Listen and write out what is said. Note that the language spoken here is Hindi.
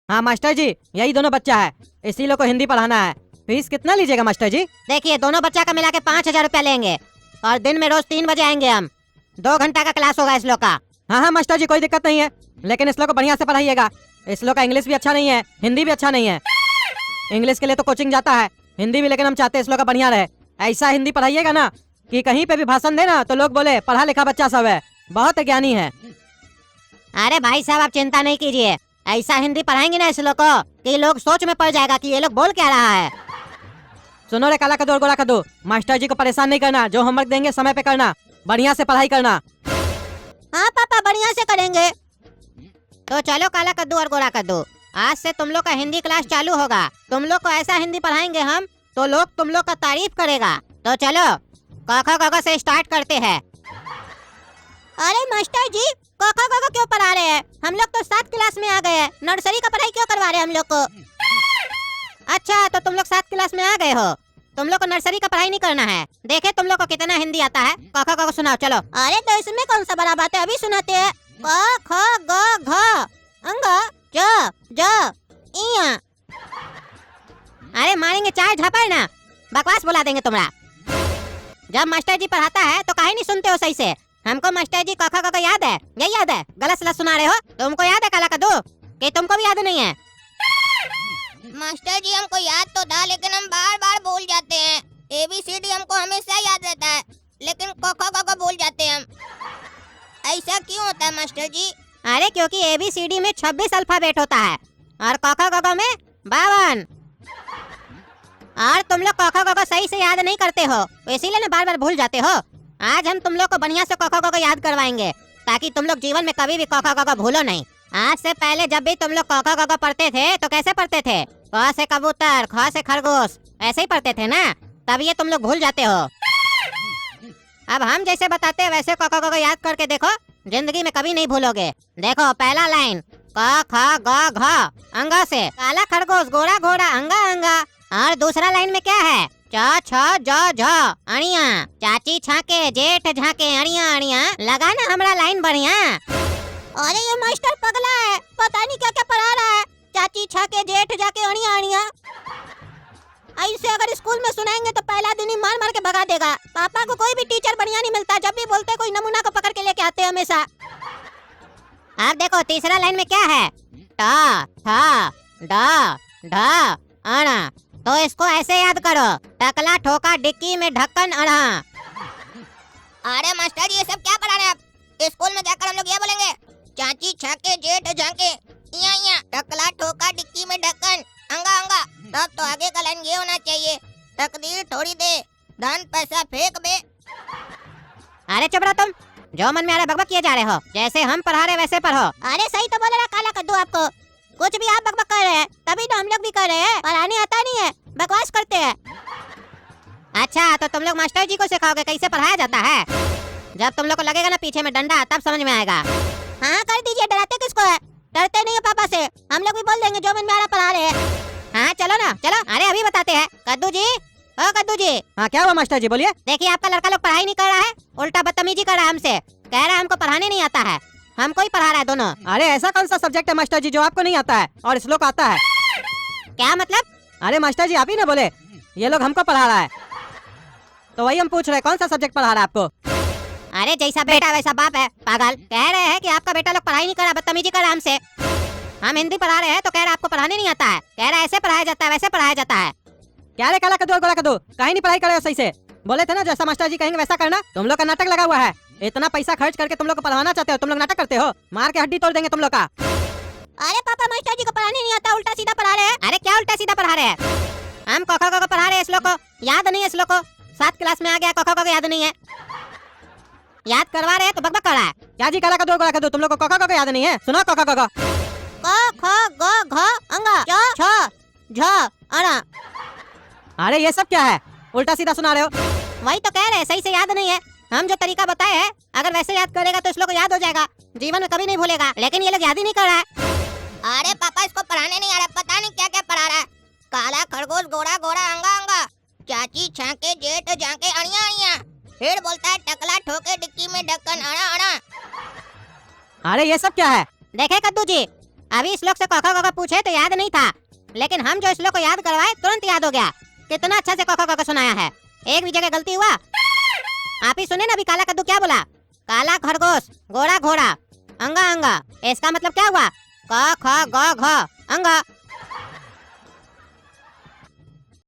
हाँ मास्टर जी, यही दोनों बच्चा है, इसी लोग को हिंदी पढ़ाना है। फीस कितना लीजिएगा मास्टर जी? देखिए दोनों बच्चा का मिला के 5,000 रुपया लेंगे और दिन में रोज 3 बजे आएंगे हम। 2 घंटा का क्लास होगा इस लोग का। हाँ हाँ मास्टर जी, कोई दिक्कत नहीं है, लेकिन इस लोग को बढ़िया से पढ़ाइएगा। इस लोग का इंग्लिश भी अच्छा नहीं है, हिंदी भी अच्छा नहीं है। इंग्लिश के लिए तो कोचिंग जाता है, हिंदी भी लेकिन हम चाहते हैं इस लोग का बढ़िया रहे। ऐसा हिंदी पढ़ाइएगा ना कि कहीं पे भी भाषण देना तो लोग बोले पढ़ा लिखा बच्चा सब है, बहुत ज्ञानी है। अरे भाई साहब आप चिंता नहीं कीजिए, ऐसा हिंदी पढ़ाएंगे ना इस लोग को कि लोग सोच में पड़ जाएगा कि ये लोग बोल क्या रहा है। सुनो रे काला कद्दू और गोरा कद्दू, मास्टर जी को परेशान नहीं करना, जो होमवर्क देंगे समय पे करना, बढ़िया से पढ़ाई करना। हाँ पापा बढ़िया से करेंगे। तो चलो काला कद्दू और गोरा कद्दू, आज से तुम लोग का हिंदी क्लास चालू होगा। तुम लोग को ऐसा हिंदी पढ़ाएंगे हम तो लोग तुम लोग का तारीफ करेगा। तो चलो क ख ग घ से स्टार्ट करते हैं। अरे मास्टर जी क ख ग घ क्यों पढ़ा रहे हैं? हम लोग तो 7 क्लास में आ गए हैं, नर्सरी का पढ़ाई क्यों करवा रहे हैं हम लोग को? अच्छा तो तुम लोग 7 क्लास में आ गए हो, तुम लोग को नर्सरी का पढ़ाई नहीं करना है। देखे तुम लोग को कितना हिंदी आता है। क ख ग घ सुनाओ चलो। अरे तो इसमें कौन सा बड़ा बात है, अभी सुनाते हैं। क ख ग घ अंग ज ज इया। अरे मारेंगे चाय झपड़ ना, बकवास बुला देंगे तुम्हारा। जब मास्टर जी पढ़ाता है तो काहे नहीं सुनते हो सही से? हमको मास्टर जी क ख ग घ याद है, यही याद है, गलत सलत सुना रहे हो। तुमको याद है काला कद्दू कि तुमको भी याद नहीं है? मास्टर जी हमको याद तो था लेकिन हम बार बार भूल जाते हैं। ABCD हमको हमेशा याद रहता है लेकिन क ख ग घ भूल जाते हैं हम। ऐसा क्यों होता है मास्टर जी? अरे क्योंकि ABCD में 26 अल्फाबेट होता है और क ख ग घ में 52। और तुम लोग क ख ग घ सही से याद नहीं करते हो, इसीलिए ना बार बार भूल जाते हो। आज हम तुम लोग को बढ़िया से क ख ग घ याद करवाएंगे ताकि तुम लोग जीवन में कभी भी क ख ग घ भूलो नहीं। आज से पहले जब भी तुम लोग क ख ग घ पढ़ते थे तो कैसे पढ़ते थे? क से कबूतर, ख से खरगोश, ऐसे ही पढ़ते थे ना, तब ये तुम लोग भूल जाते हो। अब हम जैसे बताते हैं वैसे क ख ग घ याद करके देखो, जिंदगी में कभी नहीं भूलोगे। देखो पहला लाइन क ख ग घ अंग से, काला खरगोश गोरा घोड़ा अंगा अंगा। और दूसरा लाइन में क्या है? च छ ज झ अड़िया, चाची छाके जेठ झाके अड़िया अड़िया। लगा ना हमारा लाइन बढ़िया? अरे ये मास्टर पगला है, पता नहीं क्या क्या पढ़ा रहा है। चाची छाके जेठ जाके अड़िया अड़िया, ऐसे अगर स्कूल में सुनाएंगे तो पहला दिन ही मार मार के भगा देगा। पापा को कोई भी टीचर बढ़िया नहीं मिलता, जब भी बोलते कोई नमूना को पकड़ के लेके आते हैं हमेशा। अब देखो तीसरा लाइन में क्या है? ट थ ड ढ अण। तो इसको ऐसे याद करो, टकला ठोका डिक्की में ढक्कन अड़ा। अरे मास्टर जी ये सब क्या पढ़ा रहे हैं आप? स्कूल में जाकर हम लोग ये बोलेंगे चाची छाके जेठ झाके इया इया, टकला ठोका डिक्की में ढक्कन अंगा अंगा। तब तो आगे का लाइन ये होना चाहिए, तकदीर थोड़ी दे धन पैसा फेंक बे। अरे चुप रहो तुम, जो मन में आ रहा बकबक किए जा रहे हो। जैसे हम पढ़ा रहे वैसे पढ़ो। अरे सही तो बोल रहा काला कद्दू, आपको कुछ भी आप बकबक कर रहे हैं तभी तो हम लोग भी कर रहे हैं। पढ़ाने आता नहीं है, बकवास करते हैं। अच्छा तो तुम लोग मास्टर जी को सिखाओगे कैसे पढ़ाया जाता है? जब तुम लोग को लगेगा ना पीछे में डंडा तब समझ में आएगा। हाँ कर दीजिए, डराते किसको है? डरते नहीं है पापा से, हम लोग भी बोल देंगे जो मन में आ रहा पढ़ा रहे हैं। हाँ चलो ना चलो। अरे अभी बताते हैं। कद्दू जी, ओ कद्दू जी। हाँ क्या हुआ मास्टर जी, बोलिए। देखिए आपका लड़का लोग पढ़ाई नहीं कर रहा है, उल्टा बदतमीजी कर रहा है हमसे, कह रहा है हमको पढ़ाने नहीं आता है। हमको ही पढ़ा रहा है दोनों। अरे ऐसा कौन सा सब्जेक्ट है मास्टर जी जो आपको नहीं आता है और इस लोग को आता है? क्या मतलब? अरे मास्टर जी आप ही ना बोले ये लोग हमको पढ़ा रहा है, तो वही हम पूछ रहे कौन सा सब्जेक्ट पढ़ा रहा है आपको? अरे जैसा बेटा वैसा बाप है, पागल। कह रहे हैं कि आपका बेटा लोग पढ़ाई नहीं कर रहा, बदतमीजी कर रहा हमसे। हम हिंदी पढ़ा रहे हैं तो कह रहा आपको पढ़ाने नहीं आता है, कह रहा ऐसे पढ़ाया जाता है वैसे पढ़ाया जाता है। क्या रे काला कद्दू और गोरा कद्दू, कहीं नहीं पढ़ाई कर रहे हो सही से? बोले थे ना जैसा मास्टर जी कहेंगे वैसा करना। तुम लोग का नाटक लगा हुआ है, इतना पैसा खर्च करके तुम लोग को पढ़ाना चाहते हो, तुम लोग नाटक करते हो, मार के हड्डी तोड़ देंगे तुम लोग का। अरे पापा मास्टर जी को पढ़ाने नहीं आता, उल्टा सीधा पढ़ा रहे हैं। अरे क्या उल्टा सीधा पढ़ा रहे हैं? हम क ख ग घ पढ़ा रहे हैं, इस लोग को याद नहीं है। इस लोग को 7 क्लास में आ गया, क ख ग घ याद नहीं है। याद करवा रहे हैं तो बकबक कर रहा है। क्या जी काला कद्दू और गोरा कद्दू, तुम लोग को क ख ग घ याद नहीं है? सुनो क ख ग घ। क ख ग घ अंगा च छ झ अण। अरे ये सब क्या है, उल्टा सीधा सुना रहे हो। वही तो कह रहे हैं, सही से याद नहीं है। हम जो तरीका बताए हैं अगर वैसे याद करेगा तो इस लोग को याद हो जाएगा, जीवन में कभी नहीं भूलेगा। लेकिन ये लोग याद ही नहीं कर रहा है। अरे पापा इसको पढ़ाने नहीं आ रहा, पता नहीं क्या क्या पढ़ा रहा है। काला खरगोश गोरा गोरा अंगा अंगा, चाची छाके जेठ झाके अड़िया अड़िया, फिर बोलता है टकला ठोके डिक्की में ढक्कन अड़ा अड़ा। अरे ये सब क्या है? देखे कद्दू जी, अभी श्लोक से क ख ग घ पूछे तो याद नहीं था, लेकिन हम जो श्लोक को याद करवाए तुरंत याद हो गया। कितना अच्छा से क ख ग घ सुनाया है। एक भी जगह गलती हुआ? आप ही सुने ना अभी काला कद्दू क्या बोला? काला खरगोश, गोरा घोड़ा, अंगा अंगा। इसका मतलब क्या हुआ? क ख ग घ अंगा।